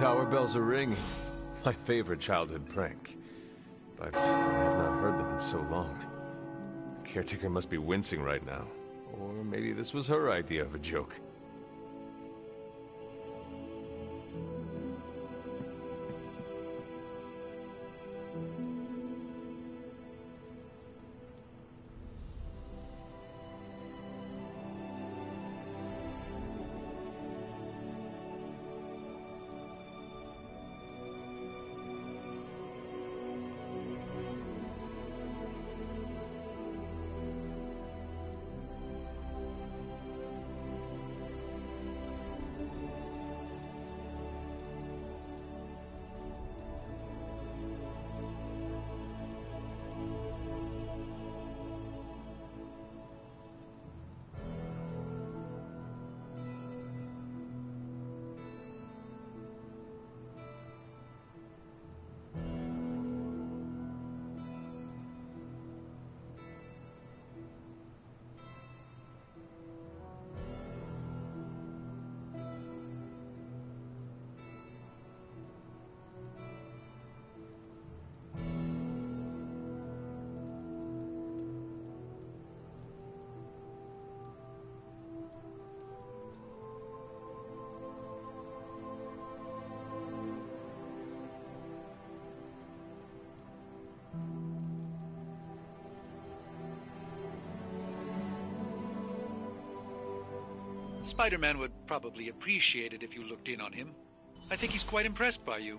tower bells are ringing. My favorite childhood prank. But I have not heard them in so long. The caretaker must be wincing right now. Or maybe this was her idea of a joke. Spider-Man would probably appreciate it if you looked in on him. I think he's quite impressed by you.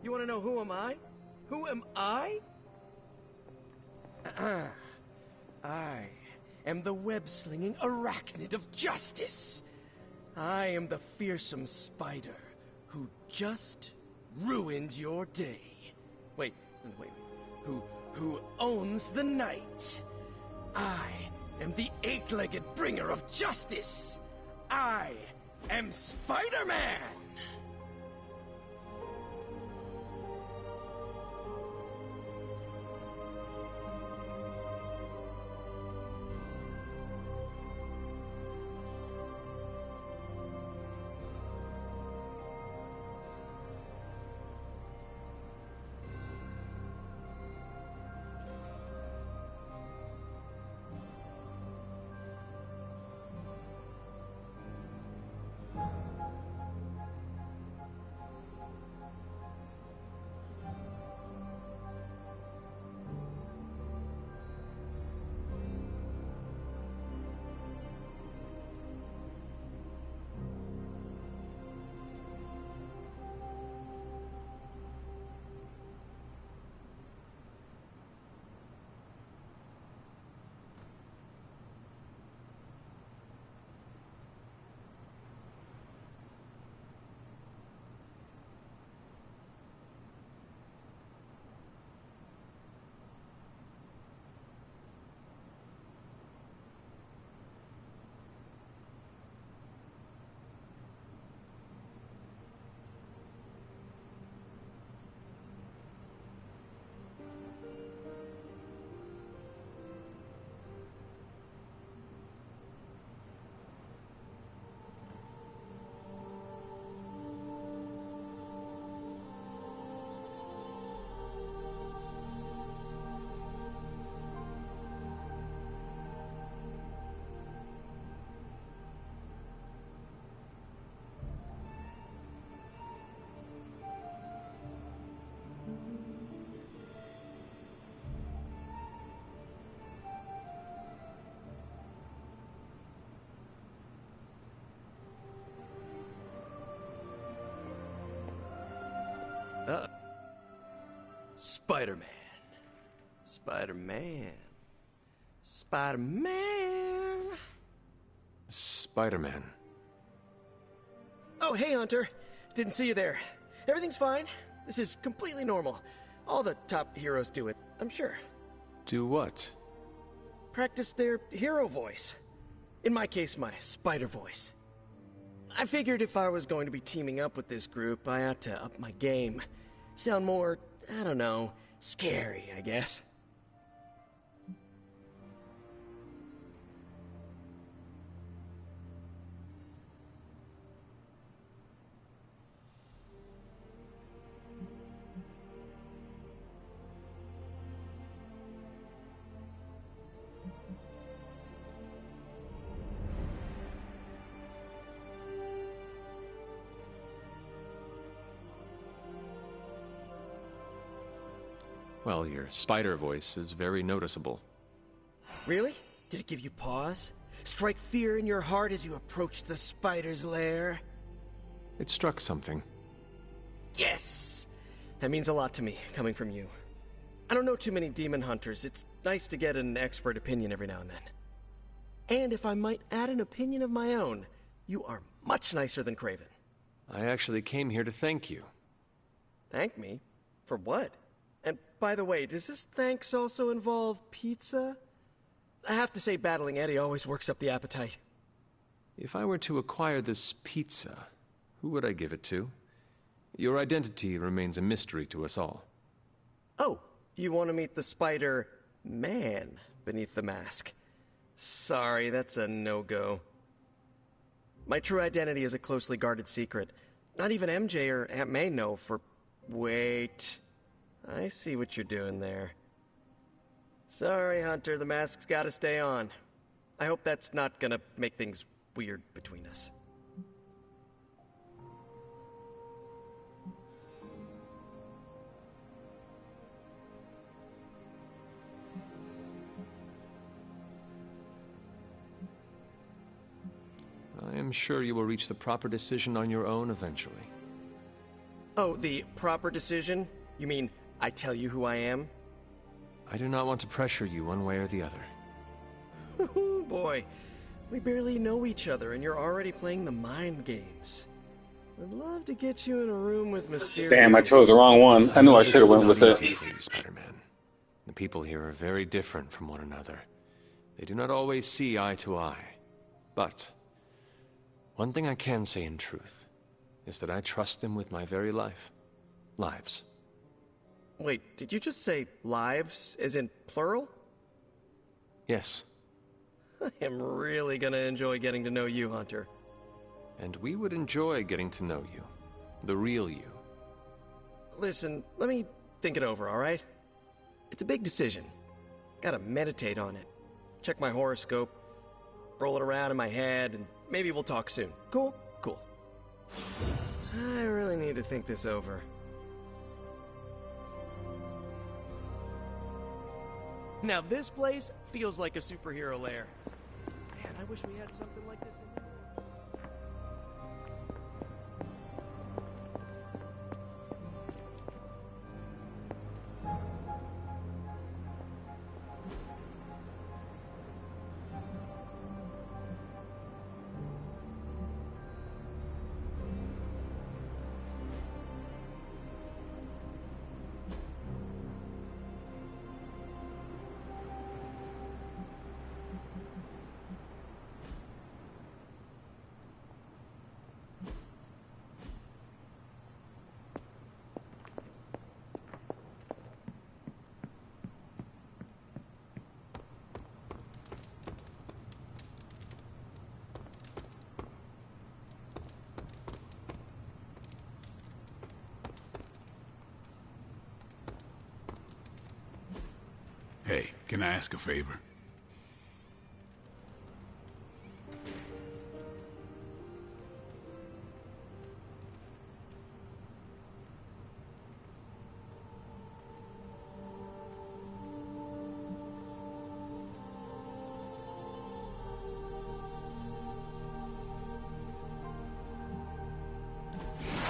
You want to know who am I? Who am I? I am the web-slinging arachnid of justice. I am the fearsome spider who just ruined your day. Wait. Who owns the night? I am the eight-legged bringer of justice. I am Spider-Man! Spider-Man. Spider-Man. Spider-Man. Spider-Man. Oh, hey, Hunter. Didn't see you there. Everything's fine. This is completely normal. All the top heroes do it, I'm sure. Do what? Practice their hero voice. In my case, my spider voice. I figured if I was going to be teaming up with this group, I ought to up my game. Sound more, I don't know, scary, I guess. Well, your spider voice is very noticeable. Really? Did it give you pause? Strike fear in your heart as you approach the spider's lair? It struck something. Yes! That means a lot to me, coming from you. I don't know too many demon hunters. It's nice to get an expert opinion every now and then. And if I might add an opinion of my own, you are much nicer than Craven. I actually came here to thank you. Thank me? For what? And by the way, does this thanks also involve pizza? I have to say battling Eddie always works up the appetite. If I were to acquire this pizza, who would I give it to? Your identity remains a mystery to us all. Oh, you want to meet the Spider-Man beneath the mask. Sorry, that's a no-go. My true identity is a closely guarded secret. Not even MJ or Aunt May know for... Wait... I see what you're doing there. Sorry, Hunter, the mask's gotta stay on. I hope that's not gonna make things weird between us. I am sure you will reach the proper decision on your own eventually. Oh, the proper decision? You mean I tell you who I am? I do not want to pressure you one way or the other. Oh boy, we barely know each other and you're already playing the mind games. I'd love to get you in a room with Mysterio. Damn, I chose the wrong one. I knew I should have went with it. For you, Spider-Man. The people here are very different from one another. They do not always see eye to eye. But one thing I can say in truth is that I trust them with my very life. Lives. Wait, did you just say lives, as in plural? Yes. I am really gonna enjoy getting to know you, Hunter. And we would enjoy getting to know you. The real you. Listen, let me think it over, alright? It's a big decision. Gotta meditate on it. Check my horoscope, roll it around in my head, and maybe we'll talk soon. Cool? Cool. I really need to think this over. Now this place feels like a superhero lair. Man, I wish we had something like this in here. Hey, can I ask a favor?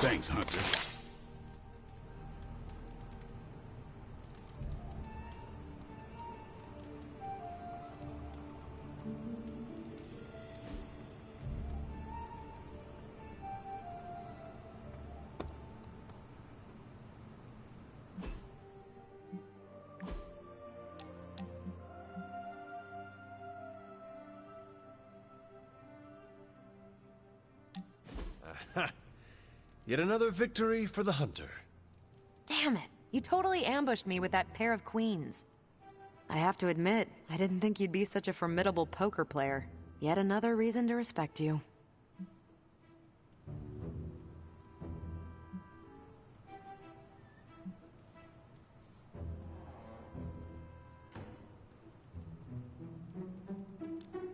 Thanks, Hunter. Yet another victory for the hunter. Damn it. You totally ambushed me with that pair of queens. I have to admit, I didn't think you'd be such a formidable poker player. Yet another reason to respect you.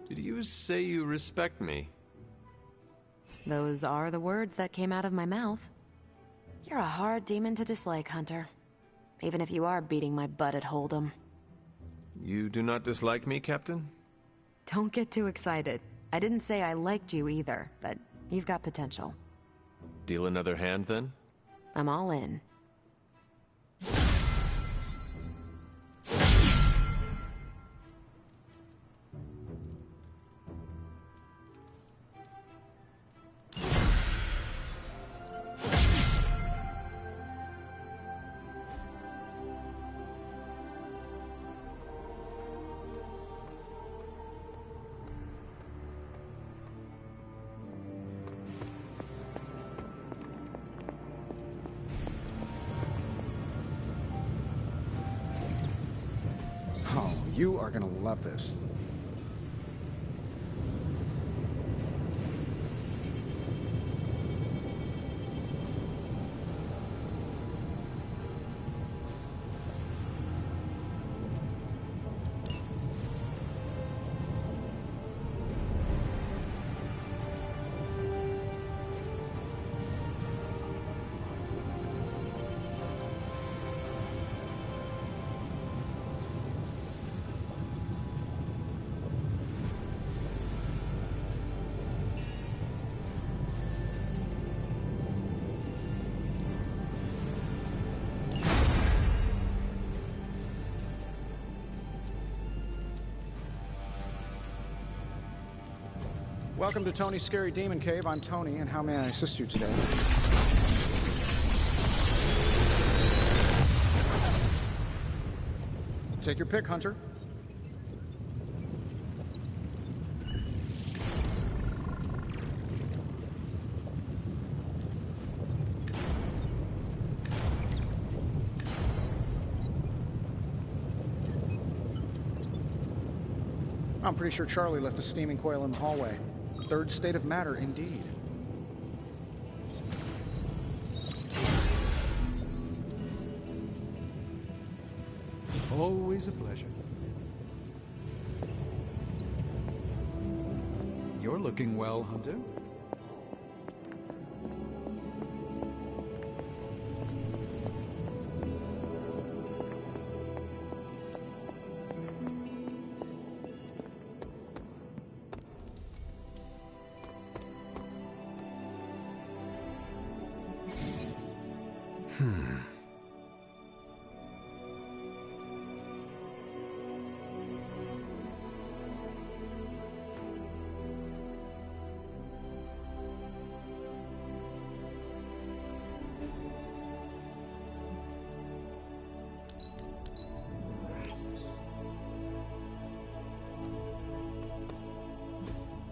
Did you say you respect me? Those are the words that came out of my mouth. You're a hard demon to dislike, Hunter. Even if you are beating my butt at Hold'em. You do not dislike me, Captain? Don't get too excited. I didn't say I liked you either, but you've got potential. Deal another hand, then? I'm all in. Oh, you are gonna love this. Welcome to Tony's Scary Demon Cave. I'm Tony, and how may I assist you today? Take your pick, Hunter. I'm pretty sure Charlie left a steaming coil in the hallway. Third state of matter, indeed. Always a pleasure. You're looking well, Hunter.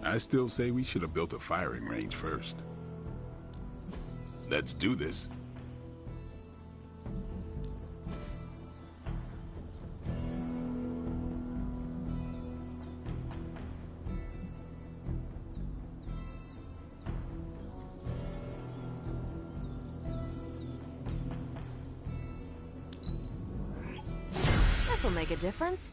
I still say we should have built a firing range first. Let's do this. This'll make a difference.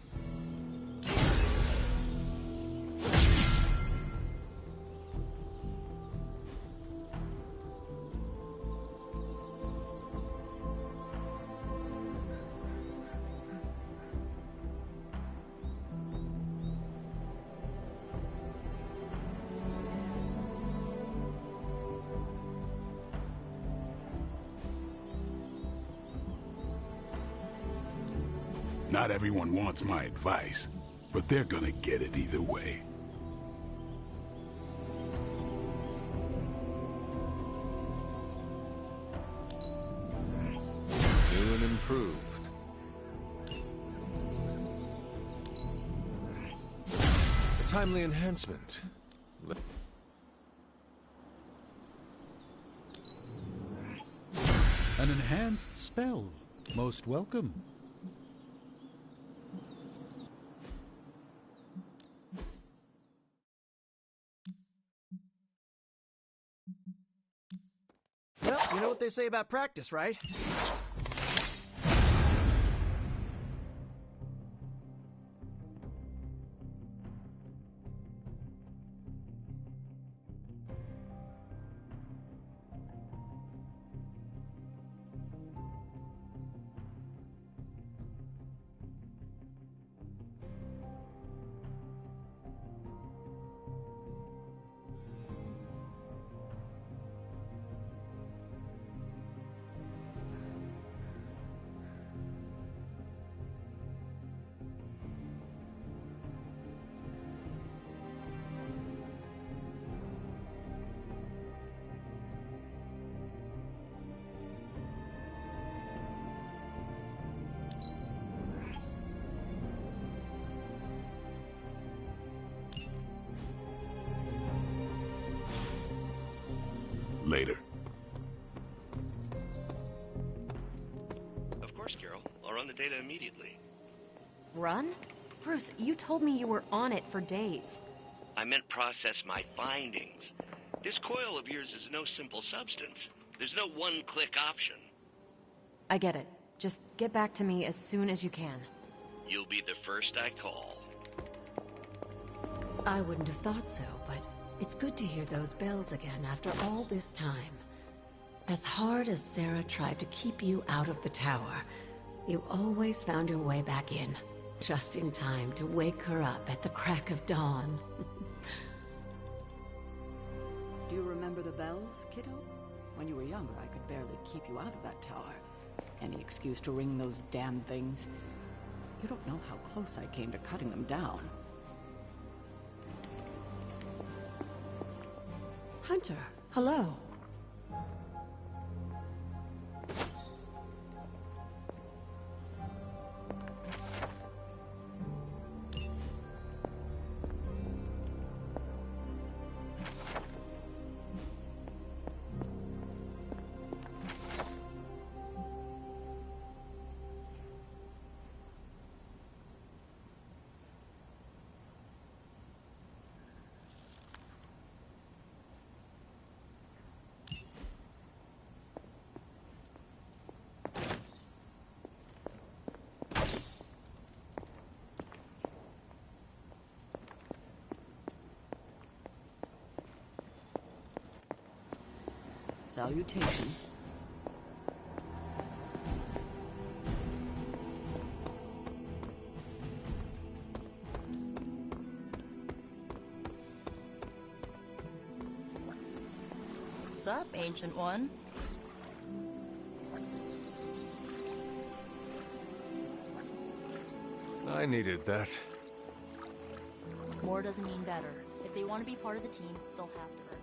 Not everyone wants my advice, but they're gonna get it either way. New and improved. A timely enhancement. An enhanced spell. Most welcome. Well, you know what they say about practice, right? Later. Of course, Carol. I'll run the data immediately. Run? Bruce, you told me you were on it for days. I meant process my findings. This coil of yours is no simple substance. There's no one-click option. I get it. Just get back to me as soon as you can. You'll be the first I call. I wouldn't have thought so, but it's good to hear those bells again after all this time. As hard as Sarah tried to keep you out of the tower, you always found your way back in, just in time to wake her up at the crack of dawn. Do you remember the bells, kiddo? When you were younger, I could barely keep you out of that tower. Any excuse to ring those damn things. You don't know how close I came to cutting them down. Hunter, hello. Salutations. What's up, Ancient One? I needed that. More doesn't mean better. If they want to be part of the team, they'll have to earn it.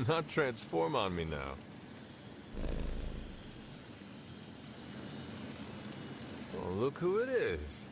Not transform on me now. Well, look who it is.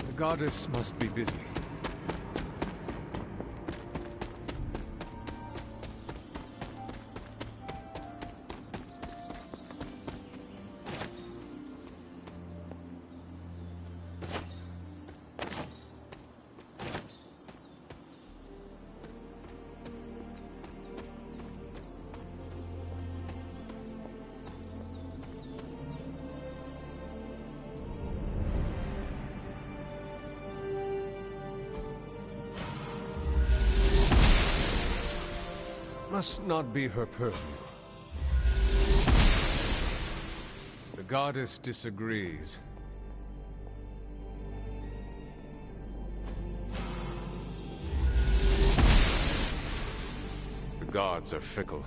The goddess must be busy. Must not be her purview. The goddess disagrees. The gods are fickle.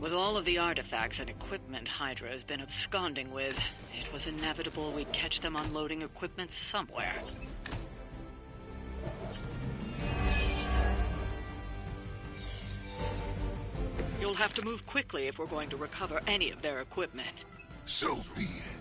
With all of the artifacts and equipment Hydra has been absconding with, it was inevitable we'd catch them unloading equipment somewhere. You'll have to move quickly if we're going to recover any of their equipment. So be it.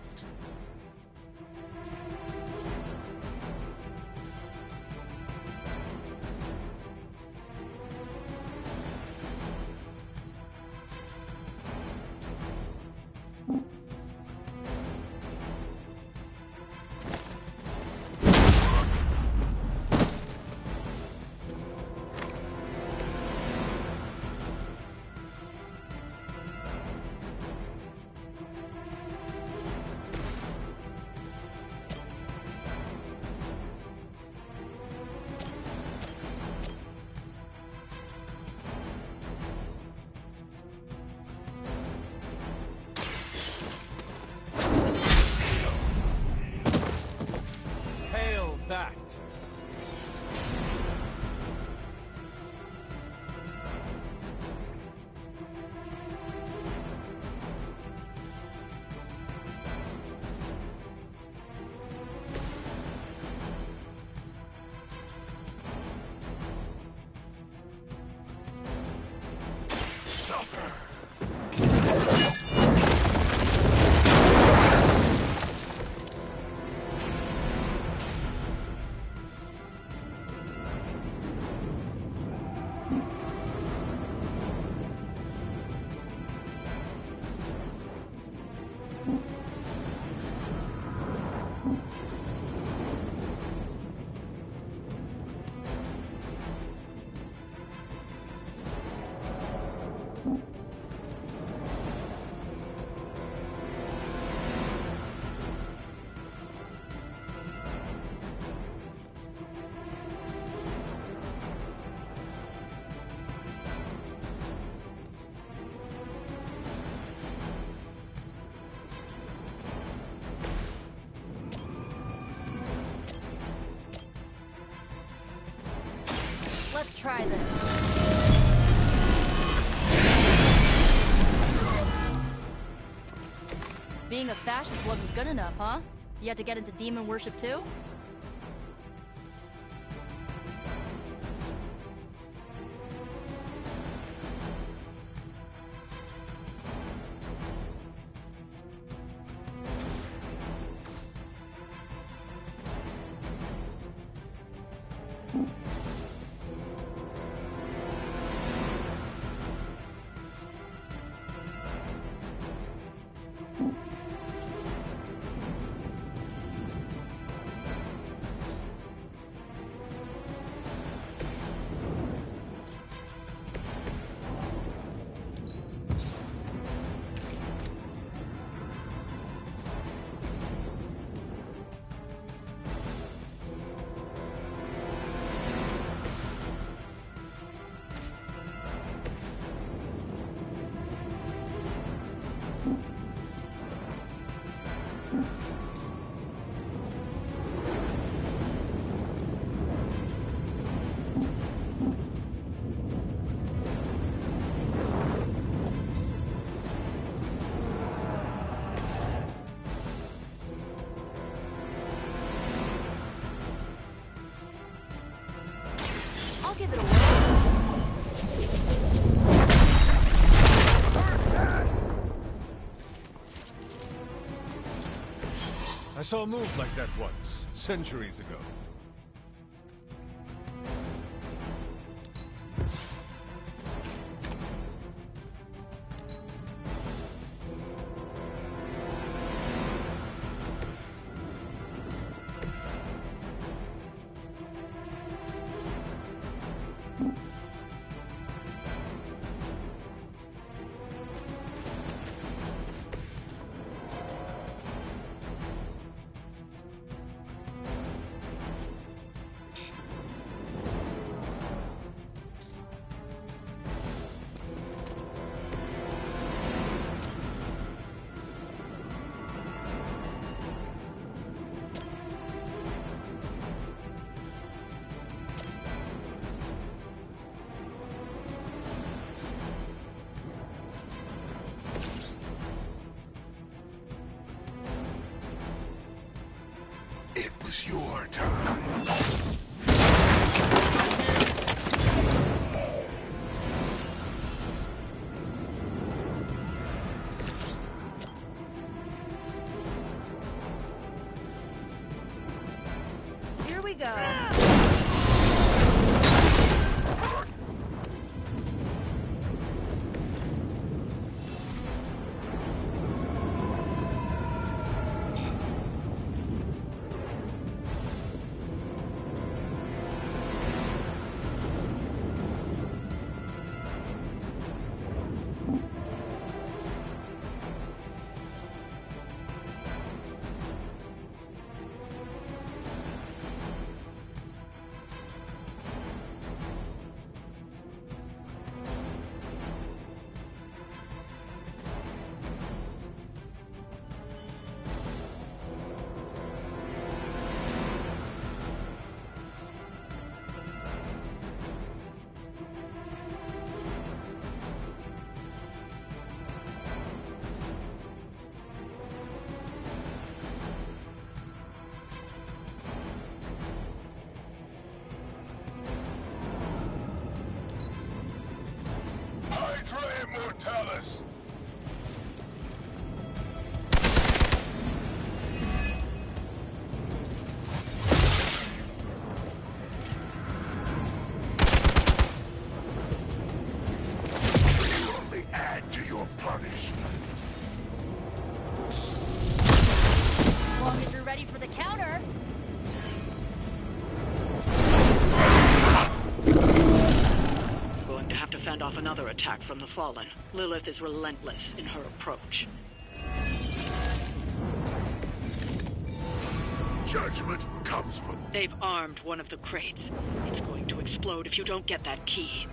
That. Let's try this. Being a fascist wasn't good enough, huh? You had to get into demon worship too? I'll give it a whirl. I saw a move like that once, centuries ago. It was your time. Here we go. Hydra Immortalis! You only add to your punishment. As long as you're ready for the counter. Going to have to fend off another attack from the Fallen. Lilith is relentless in her approach. Judgment comes for... They've armed one of the crates. It's going to explode if you don't get that key.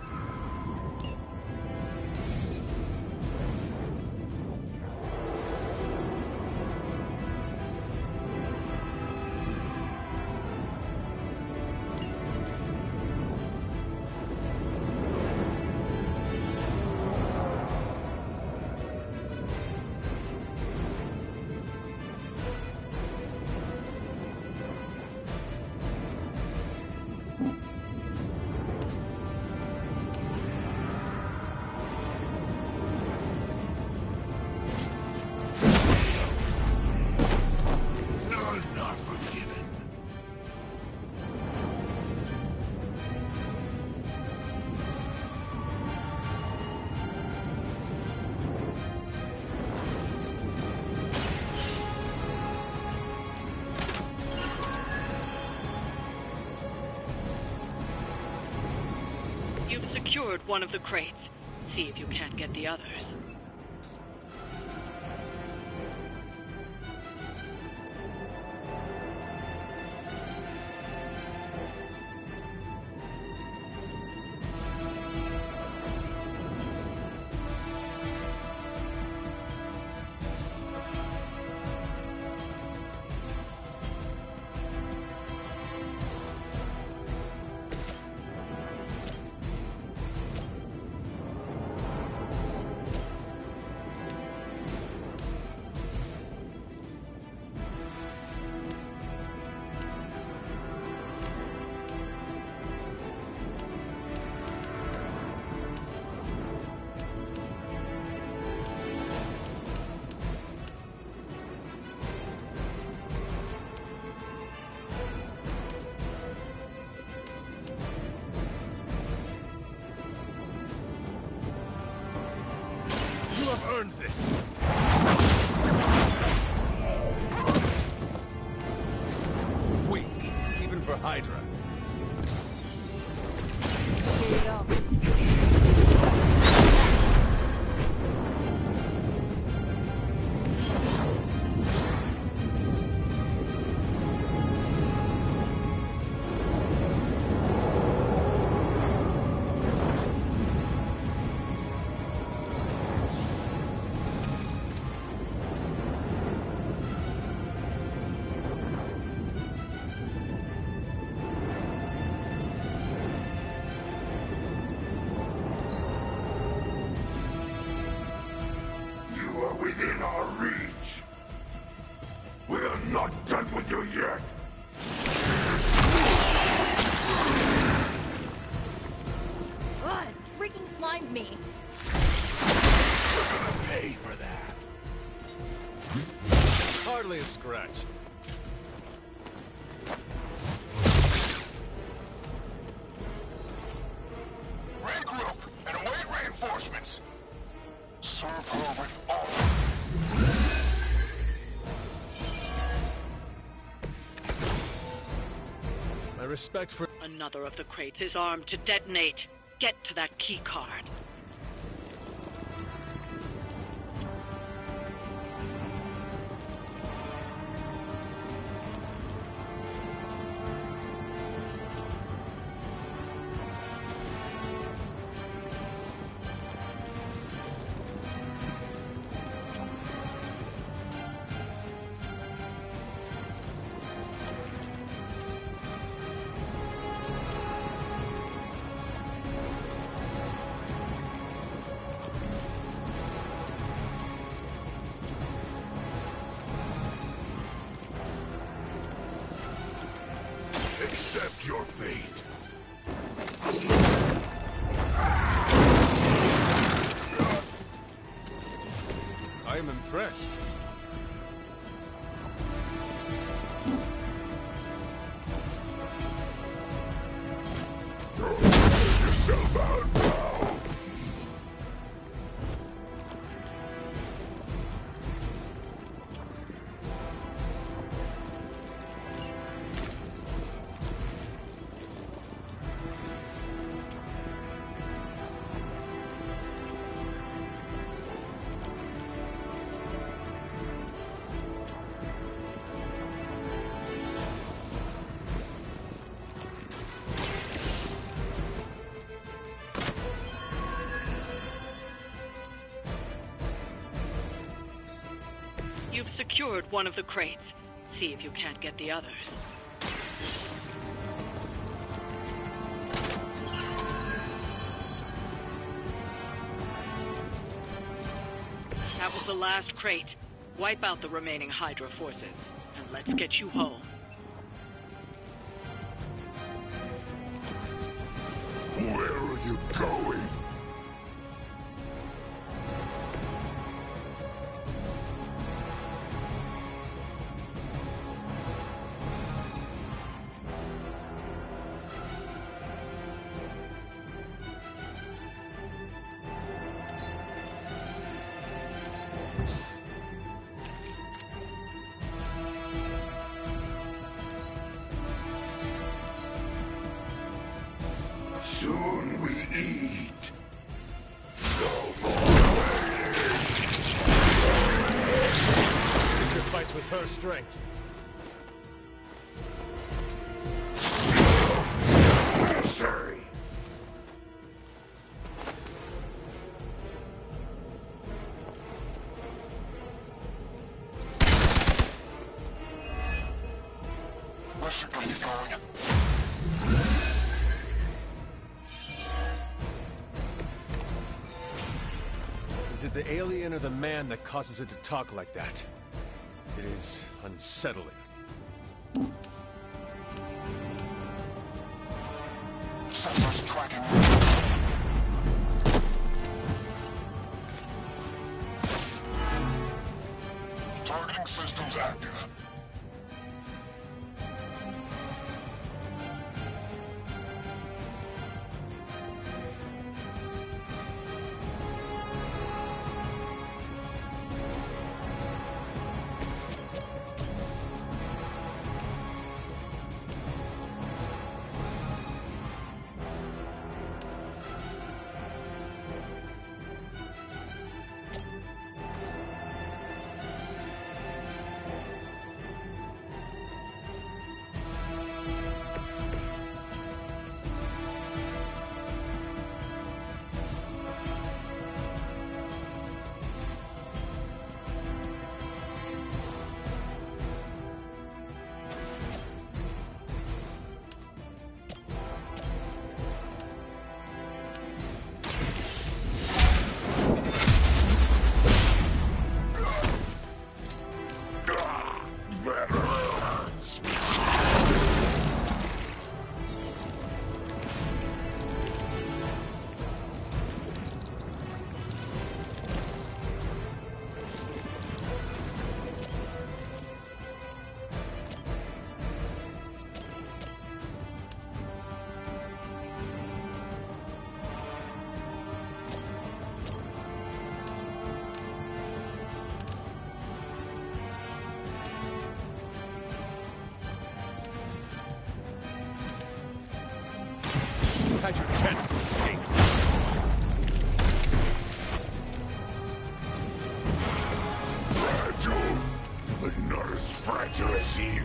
secured one of the crates. See if you can't get the others. You have earned this. Weak, even for Hydra. Within our reach. We are not done with you yet. Ugh, it freaking slimed me. You're gonna pay for that. Hardly a scratch. Regroup and await reinforcements. Serve her with honor. My respect for... Another of the crates is armed to detonate. Get to that key card. Accept your fate. I am impressed. Take yourself out now. You've secured one of the crates. See if you can't get the others. That was the last crate. Wipe out the remaining Hydra forces, and let's get you home. Where are you going? Soon we Eat. Creature fights with her strength. Sorry. Is it the alien or the man that causes it to talk like that? It is unsettling. Sensors tracking. Targeting systems active. Had your chance to escape. Fragile, but not as fragile as you.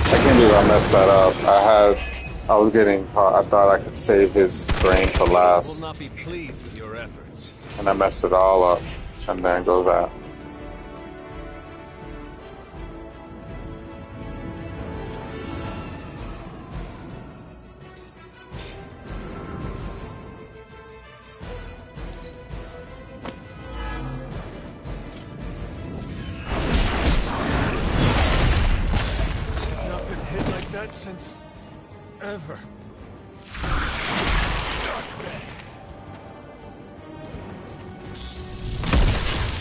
I can't believe I messed that up. I was getting caught. I thought I could save his brain for last. Will not be pleased with your efforts. And I messed it all up. And then goes that. Not been hit like that since ever.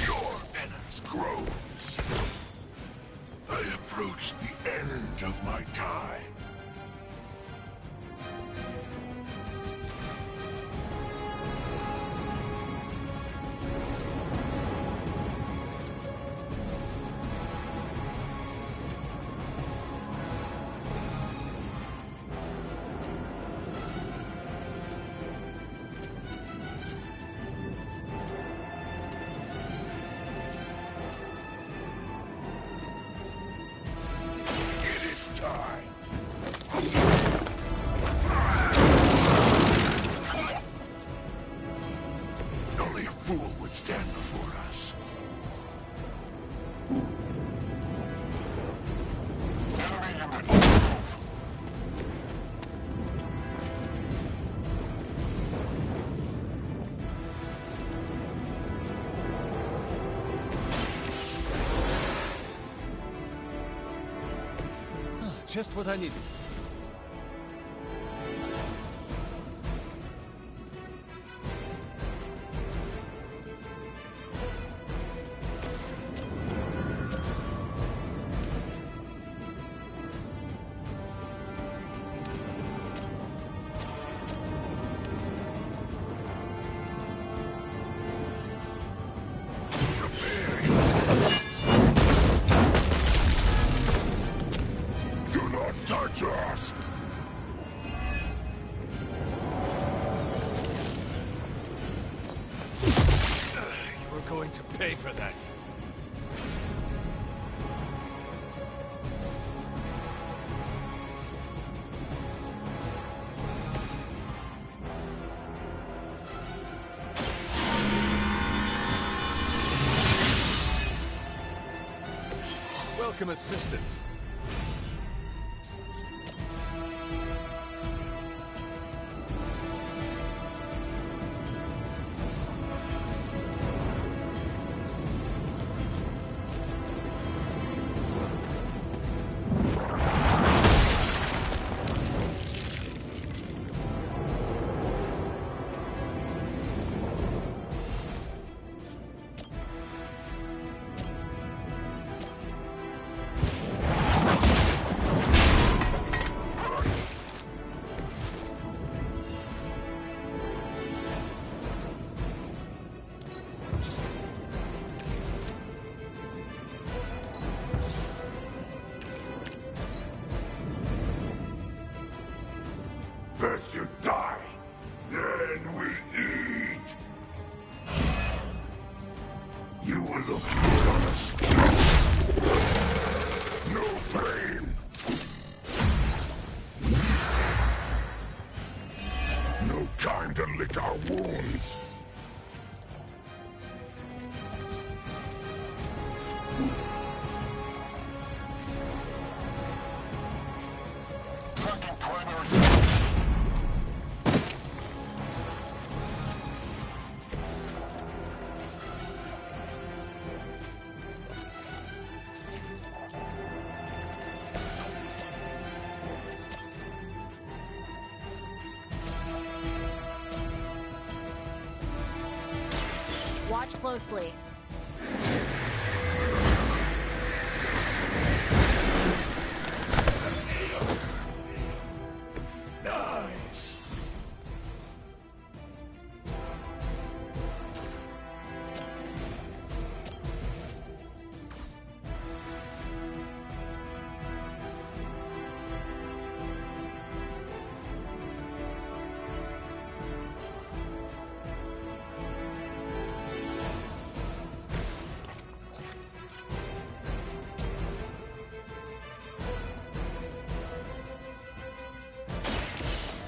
Your penance grows. I approach the end of my time. It is time. Just what I needed. Touch us! You were going to pay for that. Welcome assistance. First you die, then we eat. You will look good on a spit. No pain. No time to lick our wounds. Watch closely. Nice.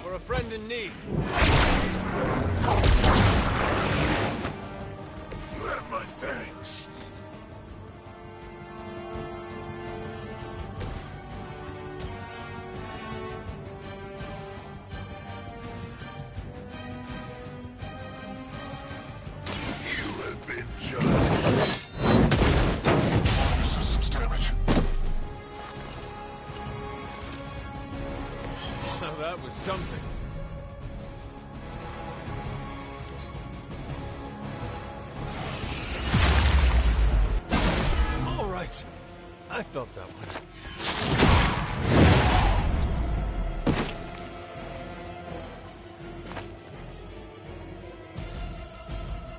For a friend in need. You have my thanks. You have been judged. Systems damage. Now that was something. All right. I felt that one.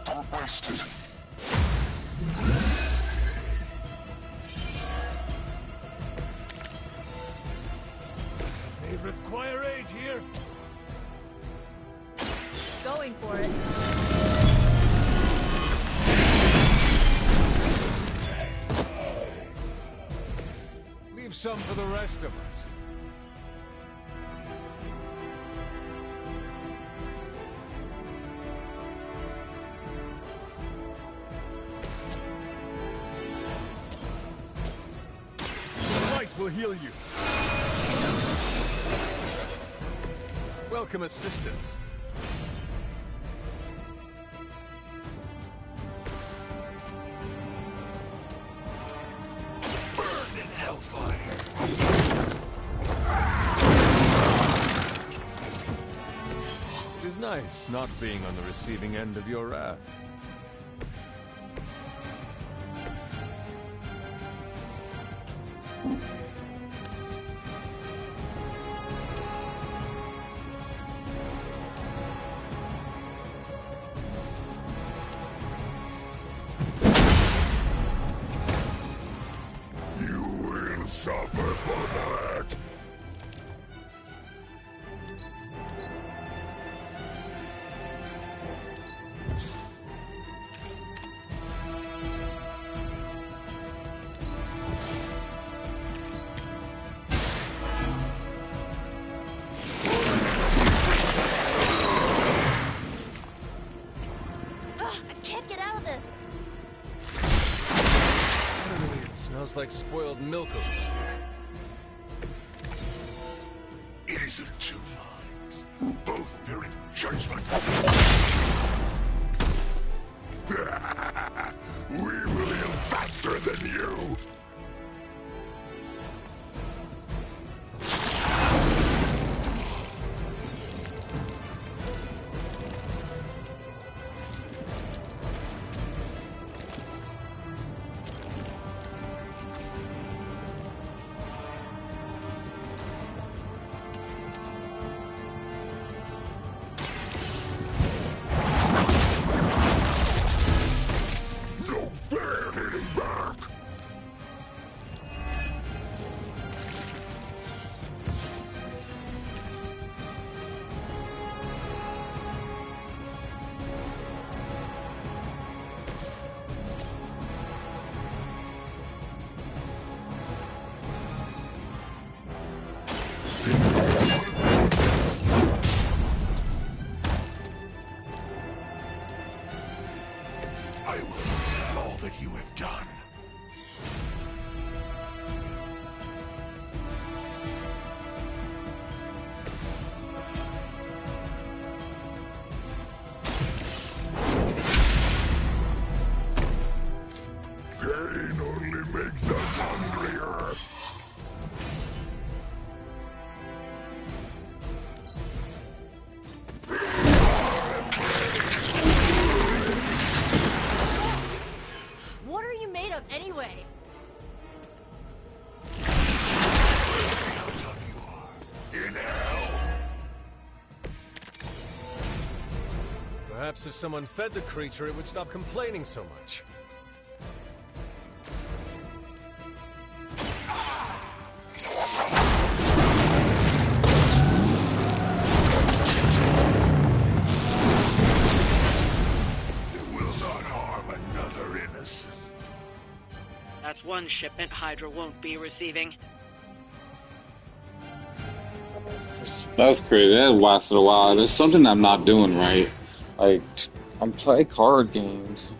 Don't waste it. They require aid here. Going for it. Leave some for the rest of us. The light will heal you. Welcome assistance. Burn in hellfire. nice not being on the receiving end of your wrath. You will suffer for that. I can't get out of this. Suddenly it smells like spoiled milk over here. It is of two minds, both fearing judgment. We will heal faster than you. No fair hitting back. I will see all that you have done. Pain only makes us hungrier. What are you made of anyway? How tough you are. In hell. Perhaps if someone fed the creature, it would stop complaining so much. It will not harm another innocent. That's one shipment Hydra won't be receiving. That's crazy. That lasted a while. There's something I'm not doing right. Like, I'm playing card games.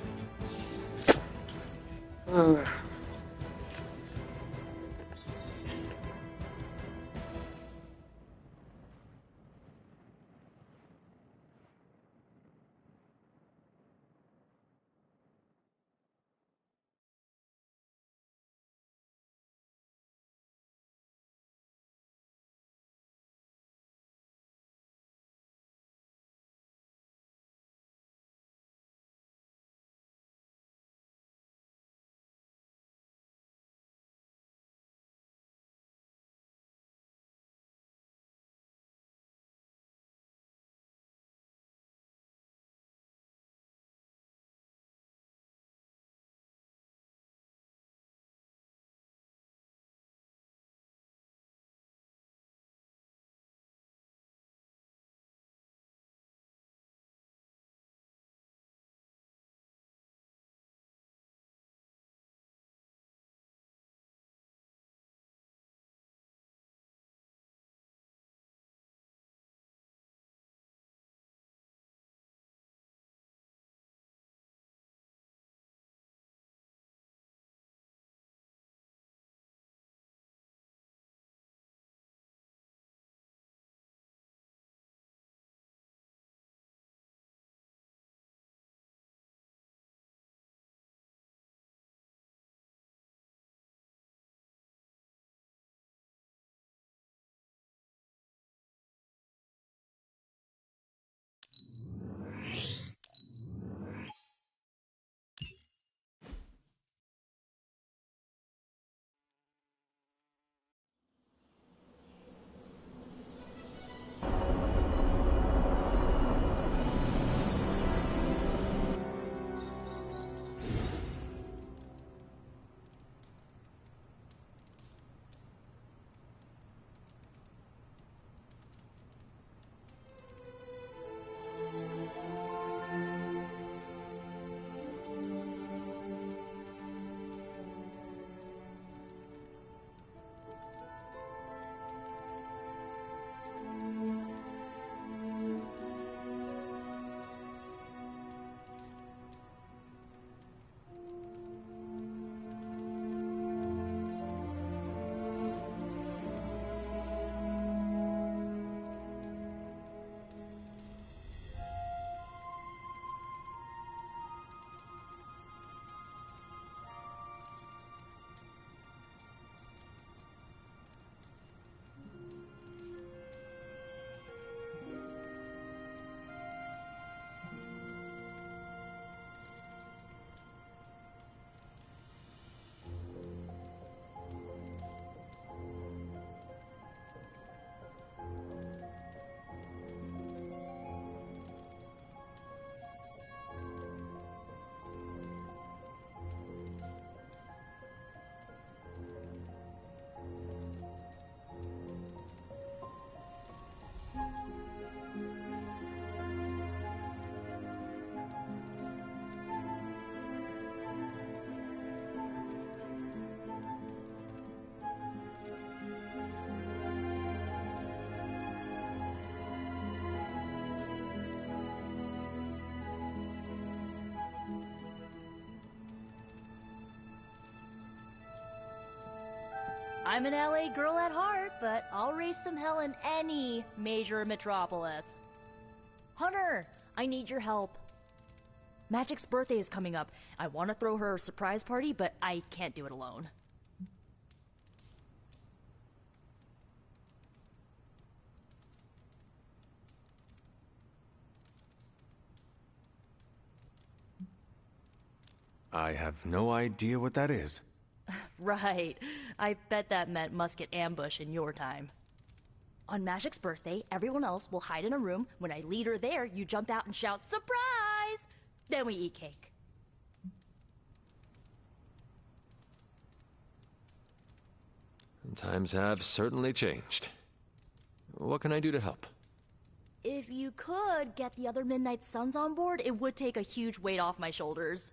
I'm an LA girl at heart, but I'll raise some hell in any major metropolis. Hunter, I need your help. Magic's birthday is coming up. I want to throw her a surprise party, but I can't do it alone. I have no idea what that is. Right. I bet that meant musket ambush in your time. On Magic's birthday, everyone else will hide in a room. When I lead her there, you jump out and shout, "Surprise!" Then we eat cake. Times have certainly changed. What can I do to help? If you could get the other Midnight Suns on board, it would take a huge weight off my shoulders.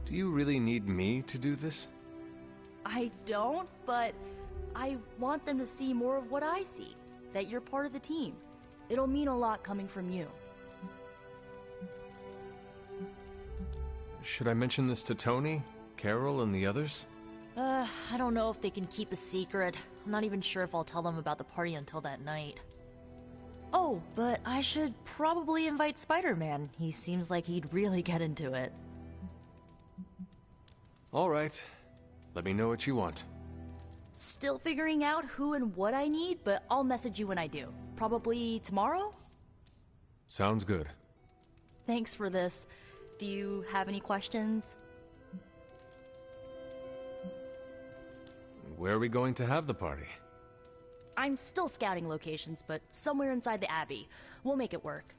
Do you really need me to do this? I don't, but I want them to see more of what I see. That you're part of the team. It'll mean a lot coming from you. Should I mention this to Tony, Carol, and the others? I don't know if they can keep a secret. I'm not even sure if I'll tell them about the party until that night. Oh, but I should probably invite Spider-Man. He seems like he'd really get into it. All right. Let me know what you want. Still figuring out who and what I need, but I'll message you when I do. Probably tomorrow? Sounds good. Thanks for this. Do you have any questions? Where are we going to have the party? I'm still scouting locations, but somewhere inside the Abbey. We'll make it work.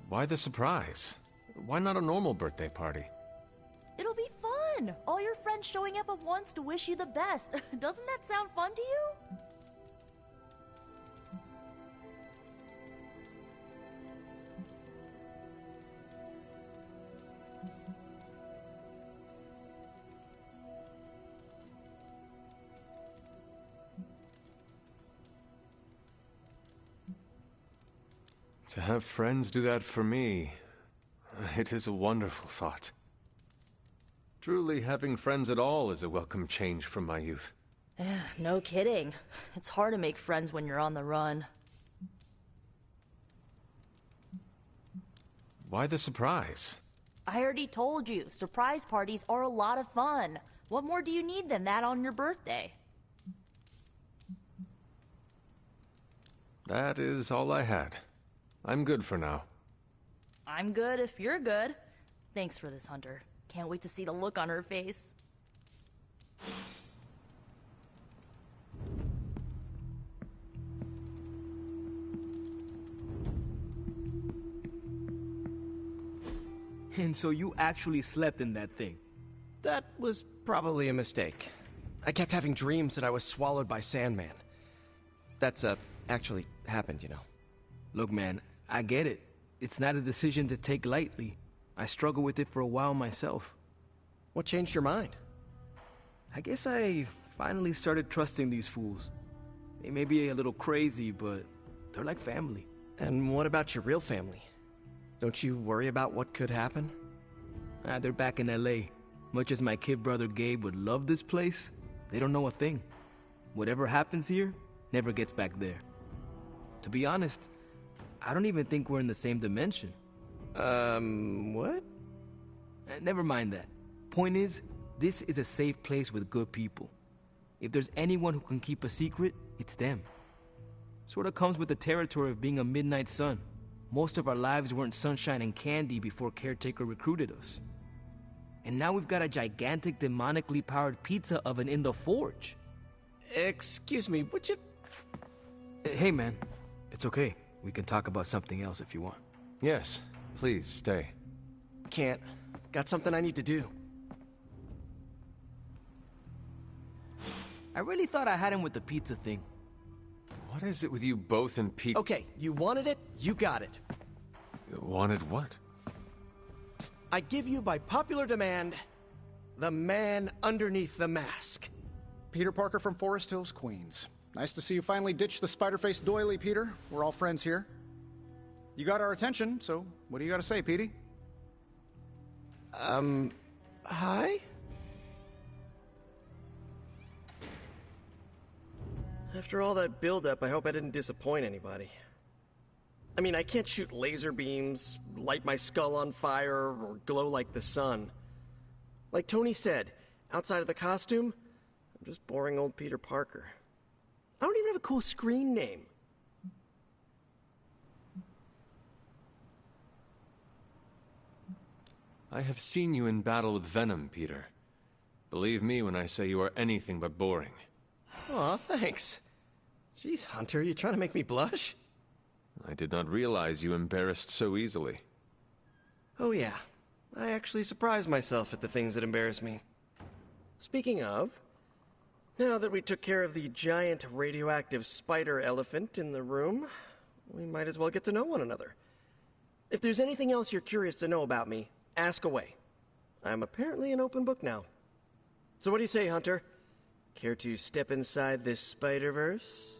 Why the surprise? Why not a normal birthday party? It'll be fun! All your friends showing up at once to wish you the best. Doesn't that sound fun to you? To have friends do that for me, it is a wonderful thought. Truly, having friends at all is a welcome change from my youth. No kidding. It's hard to make friends when you're on the run. Why the surprise? I already told you, surprise parties are a lot of fun. What more do you need than that on your birthday? That is all I had. I'm good for now. I'm good if you're good. Thanks for this, Hunter. Can't wait to see the look on her face. And so you actually slept in that thing? That was probably a mistake. I kept having dreams that I was swallowed by Sandman. That's, actually happened, you know. Look, man, I get it. It's not a decision to take lightly. I struggled with it for a while myself. What changed your mind? I guess I finally started trusting these fools. They may be a little crazy, but they're like family. And what about your real family? Don't you worry about what could happen? They're back in LA. Much as my kid brother Gabe would love this place, they don't know a thing. Whatever happens here never gets back there. To be honest, I don't even think we're in the same dimension. What? Never mind that. Point is, this is a safe place with good people. If there's anyone who can keep a secret, it's them. Sorta comes with the territory of being a midnight sun. Most of our lives weren't sunshine and candy before Caretaker recruited us. And now we've got a gigantic demonically powered pizza oven in the forge. Excuse me, would you... Hey man, it's okay. We can talk about something else if you want. Yes, please, stay. Can't. Got something I need to do. I really thought I had him with the pizza thing. What is it with you both and pizza? Okay, you wanted it, you got it. Wanted what? I give you by popular demand, the man underneath the mask. Peter Parker from Forest Hills, Queens. Nice to see you finally ditched the spider-faced doily, Peter. We're all friends here. You got our attention, so what do you got to say, Petey? Hi? After all that build-up, I hope I didn't disappoint anybody. I mean, I can't shoot laser beams, light my skull on fire, or glow like the sun. Like Tony said, outside of the costume, I'm just boring old Peter Parker. I don't even have a cool screen name. I have seen you in battle with Venom, Peter. Believe me when I say you are anything but boring. Aw, thanks. Jeez, Hunter, you trying to make me blush? I did not realize you embarrassed so easily. Oh yeah, I actually surprise myself at the things that embarrass me. Speaking of, Now that we took care of the giant radioactive spider elephant in the room, we might as well get to know one another. If there's anything else you're curious to know about me, ask away. I'm apparently an open book now. So what do you say, Hunter? Care to step inside this Spider-Verse?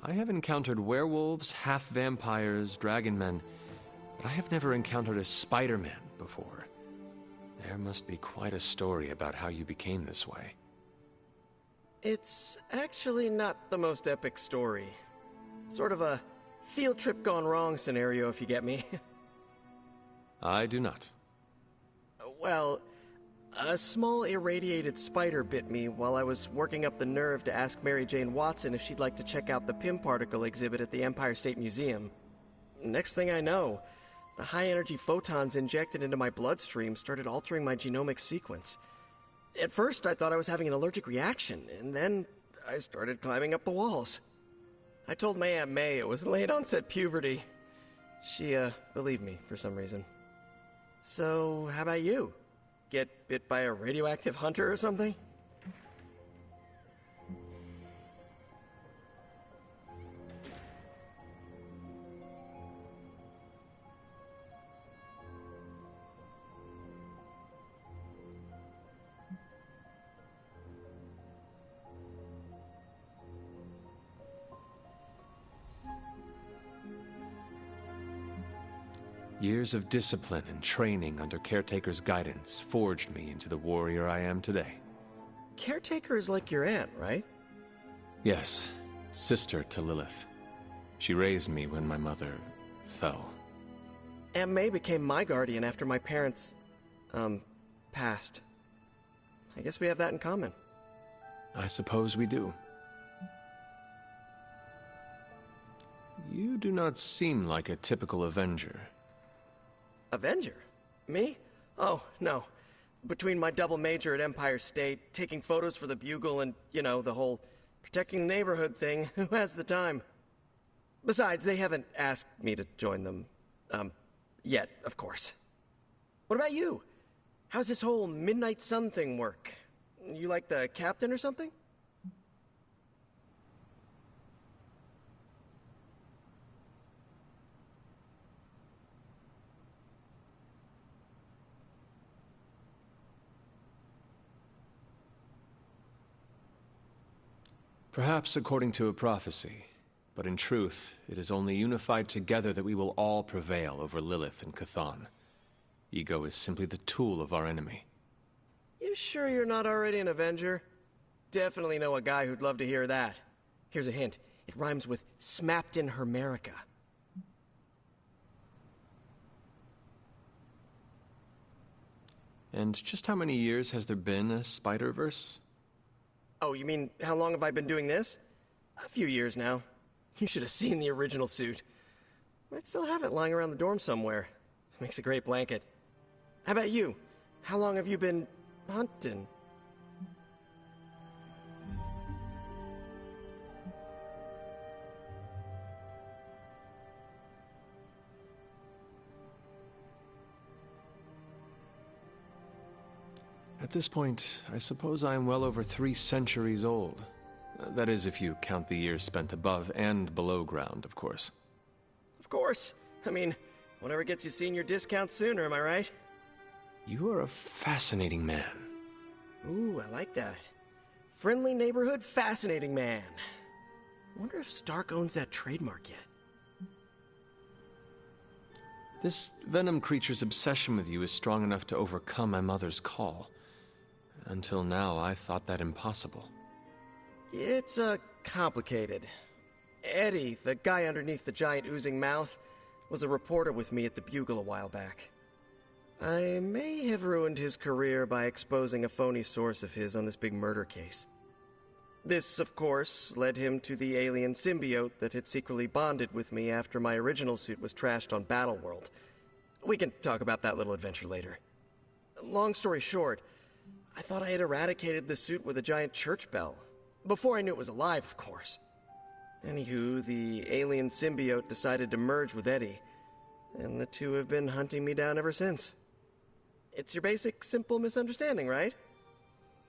I have encountered werewolves, half-vampires, dragon men, but I have never encountered a Spider-Man before. There must be quite a story about how you became this way. It's actually not the most epic story. Sort of a field trip gone wrong scenario, if you get me. I do not. Well, a small irradiated spider bit me while I was working up the nerve to ask Mary Jane Watson if she'd like to check out the Pym particle exhibit at the Empire State Museum. Next thing I know, the high-energy photons injected into my bloodstream started altering my genomic sequence. At first, I thought I was having an allergic reaction, and then I started climbing up the walls. I told my Aunt May it was late-onset puberty. She, believed me for some reason. So, how about you? Get bit by a radioactive hunter or something? Years of discipline and training under Caretaker's guidance forged me into the warrior I am today. Caretaker is like your aunt, right? Yes, sister to Lilith. She raised me when my mother fell. Aunt May became my guardian after my parents, passed. I guess we have that in common. I suppose we do. You do not seem like a typical Avenger. Avenger? Me? Oh, no. Between my double major at Empire State, taking photos for the Bugle, and, you know, the whole protecting the neighborhood thing, who has the time? Besides, they haven't asked me to join them, yet, of course. What about you? How's this whole Midnight Sun thing work? You like the captain or something? Perhaps according to a prophecy, but in truth, it is only unified together that we will all prevail over Lilith and Chthon. Ego is simply the tool of our enemy. You sure you're not already an Avenger? Definitely know a guy who'd love to hear that. Here's a hint. It rhymes with smapped in Hermerica. And just how many years has there been a Spider-Verse? Oh, you mean, how long have I been doing this? A few years now. You should have seen the original suit. I'd still have it lying around the dorm somewhere. Makes a great blanket. How about you? How long have you been hunting? At this point, I suppose I am well over 3 centuries old. That is, if you count the years spent above and below ground, of course. Of course. I mean, whatever gets you senior discount sooner, am I right? You are a fascinating man. Ooh, I like that. Friendly neighborhood, fascinating man. Wonder if Stark owns that trademark yet. This venom creature's obsession with you is strong enough to overcome my mother's call. Until now, I thought that impossible. It's, complicated. Eddie, the guy underneath the giant oozing mouth, was a reporter with me at the Bugle a while back. I may have ruined his career by exposing a phony source of his on this big murder case. This, of course, led him to the alien symbiote that had secretly bonded with me after my original suit was trashed on Battleworld. We can talk about that little adventure later. Long story short, I thought I had eradicated the suit with a giant church bell. Before I knew it was alive, of course. Anywho, the alien symbiote decided to merge with Eddie. and the two have been hunting me down ever since. It's your basic, simple misunderstanding, right?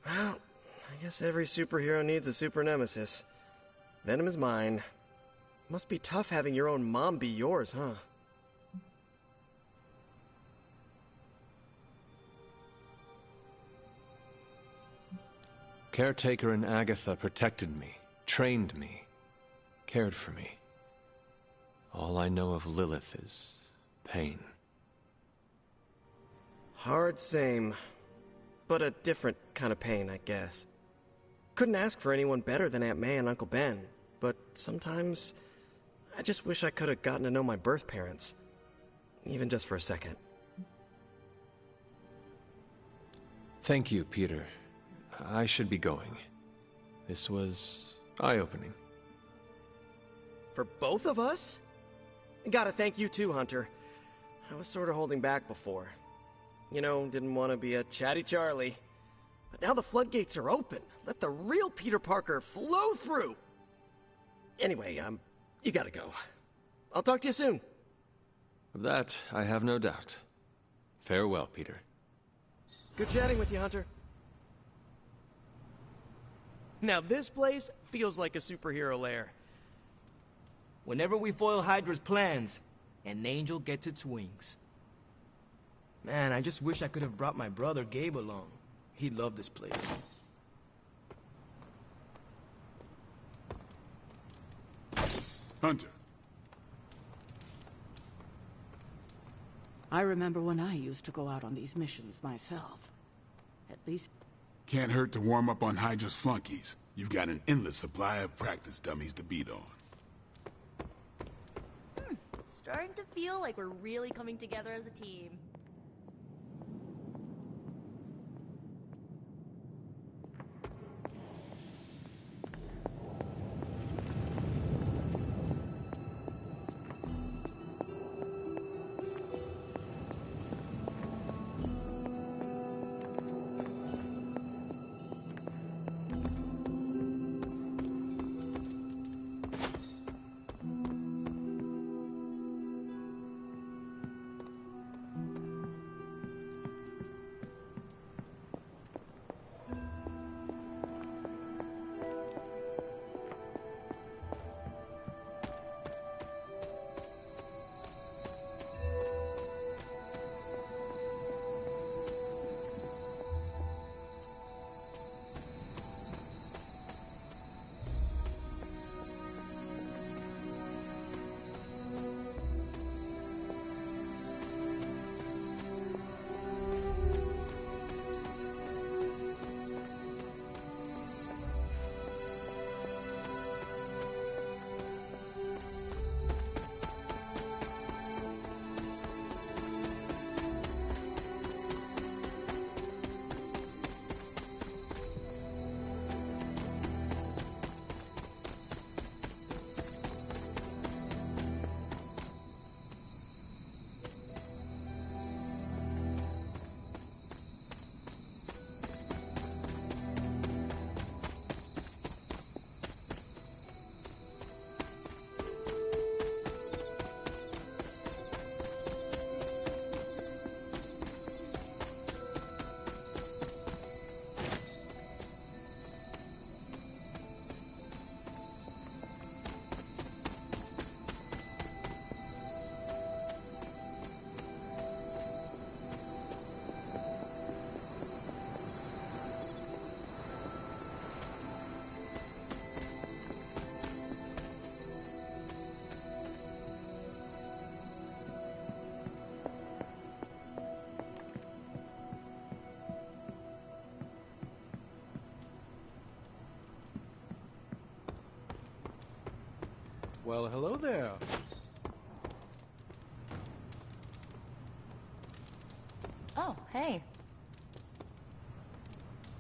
Well, I guess every superhero needs a super nemesis. Venom is mine. Must be tough having your own mom be yours, huh? Caretaker and Agatha protected me, trained me, cared for me. All I know of Lilith is pain. Hard same, but a different kind of pain, I guess. Couldn't ask for anyone better than Aunt May and Uncle Ben, but sometimes I just wish I could have gotten to know my birth parents, even just for a second. Thank you, Peter. I should be going. This was eye-opening. For both of us? Gotta thank you too, Hunter. I was sort of holding back before. You know, didn't want to be a chatty Charlie. But now the floodgates are open. Let the real Peter Parker flow through! Anyway, you gotta go. I'll talk to you soon. Of that, I have no doubt. Farewell, Peter. Good chatting with you, Hunter. Now this place feels like a superhero lair. Whenever we foil Hydra's plans, an angel gets its wings. Man, I just wish I could have brought my brother Gabe along. He'd love this place. Hunter. I remember when I used to go out on these missions myself. At least... Can't hurt to warm up on Hydra's flunkies. You've got an endless supply of practice dummies to beat on. Starting to feel like we're really coming together as a team. Well, hello there. Oh, hey.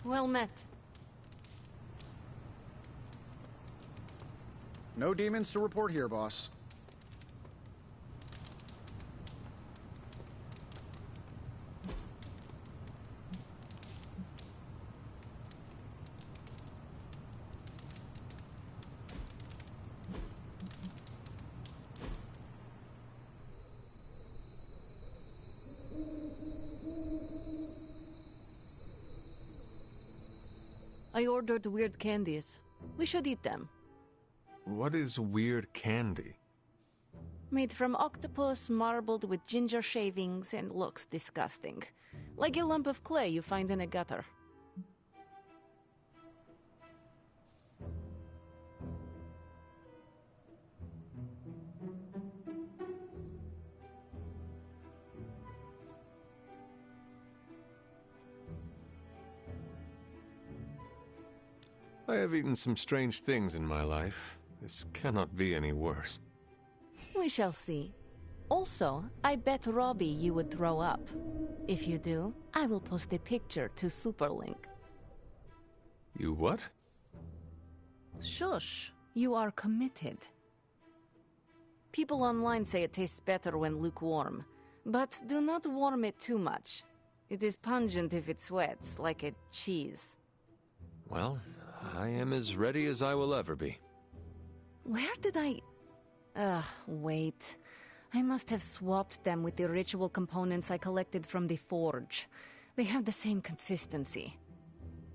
Well met. No demons to report here, boss. I ordered weird candies. We should eat them. What is weird candy? Made from octopus, marbled with ginger shavings, and looks disgusting. Like a lump of clay you find in a gutter. I have eaten some strange things in my life. This cannot be any worse. We shall see. Also, I bet Robbie you would throw up. If you do, I will post a picture to Superlink. You what? Shush. You are committed. People online say it tastes better when lukewarm, but do not warm it too much. It is pungent if it sweats, like a cheese. Well, I am as ready as I will ever be. Where did I... wait. I must have swapped them with the ritual components I collected from the forge. They have the same consistency.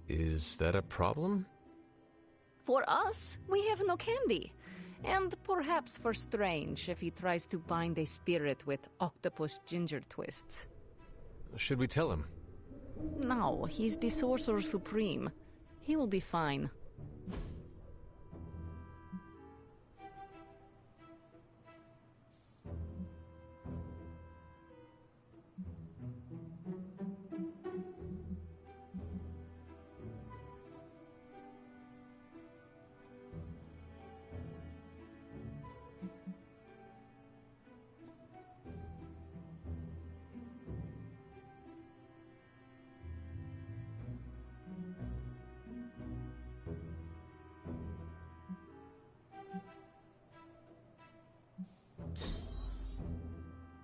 Is that a problem? For us, we have no candy. And perhaps for Strange if he tries to bind a spirit with octopus ginger twists. Should we tell him? No, he's the Sorcerer Supreme. He will be fine.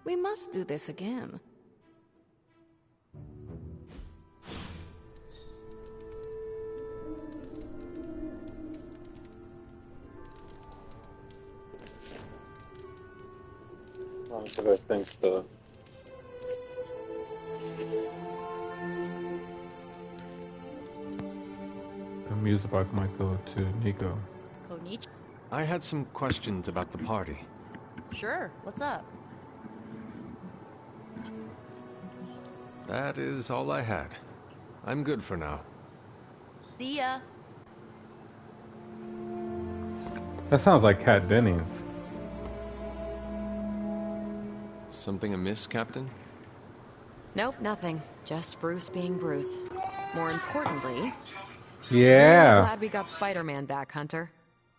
We must do this again. What I think the music box might go to Nico. Konnichiwa. I had some questions about the party. Sure, what's up? That is all I had. I'm good for now. See ya. That sounds like Kat Dennings. Something amiss, Captain? Nope, nothing. Just Bruce being Bruce. More importantly... Yeah. Really glad we got Spider-Man back, Hunter.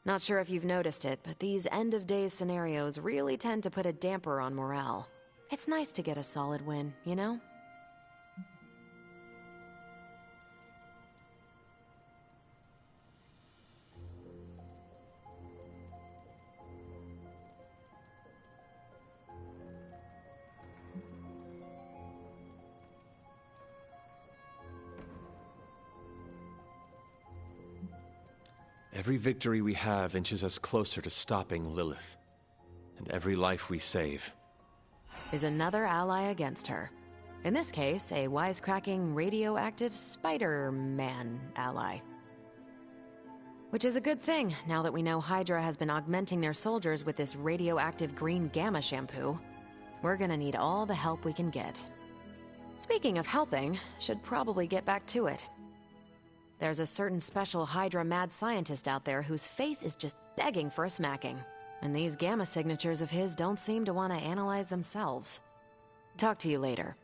Not sure if you've noticed it, but these end-of-days scenarios really tend to put a damper on morale. It's nice to get a solid win, you know? Every victory we have inches us closer to stopping Lilith. And every life we save is another ally against her. In this case, a wisecracking, radioactive Spider-Man ally. Which is a good thing, now that we know Hydra has been augmenting their soldiers with this radioactive green gamma shampoo. We're gonna need all the help we can get. Speaking of helping, should probably get back to it. There's a certain special Hydra mad scientist out there whose face is just begging for a smacking. And these gamma signatures of his don't seem to want to analyze themselves. Talk to you later.